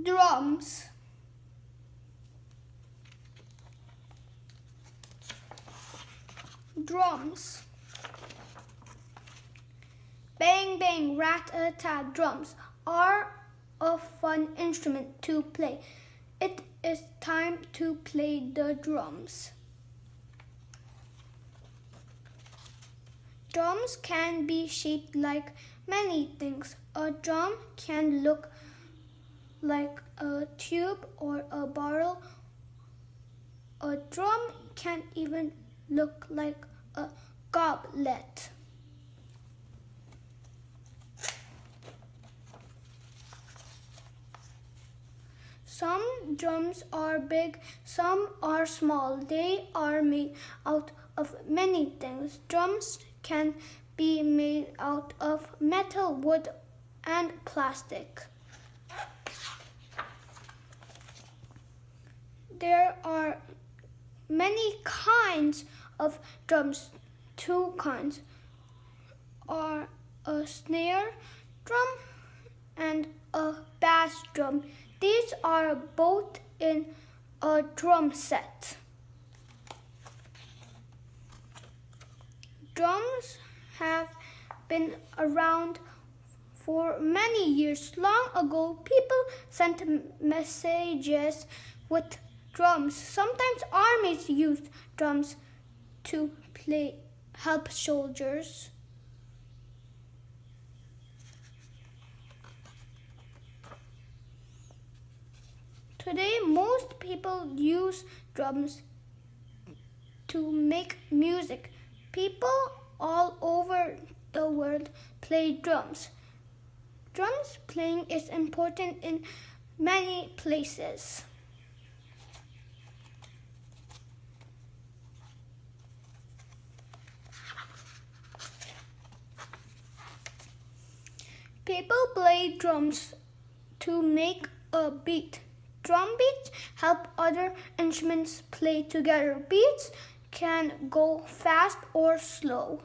Drums. Drums. Bang bang rat-a-tat. Drums are a fun instrument to play. It is time to play the drums. Drums can be shaped like many things. A drum can look like a tube or a barrel. A drum can even look like a goblet. Some drums are big, some are small. They are made out of many things. Drums can be made out of metal, wood, and plastic. There are many kinds of drums. Two kinds are a snare drum and a bass drum. These are both in a drum set. Drums have been around for many years. Long ago, people sent messages with drums. Sometimes armies used drums to help soldiers. Today, most people use drums to make music. People all over the world play drums. Drums playing is important in many places. People play drums to make a beat. Drum beats help other instruments play together. Beats can go fast or slow.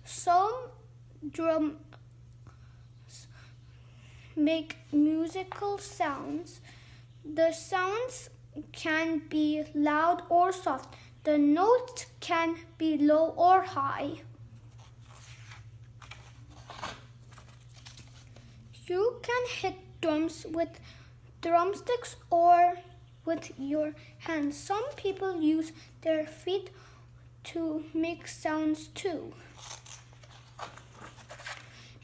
Some drums make musical sounds. The sounds can be loud or soft. The notes can be low or high. You can hit drums with drumsticks or with your hands. Some people use their feet to make sounds too.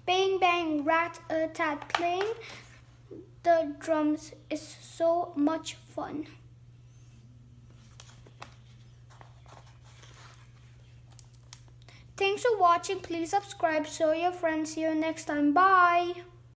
Bang bang rat-a-tat. Playing the drums is so much fun. Thanks for watching. Please subscribe, show your friends. See you next time. Bye.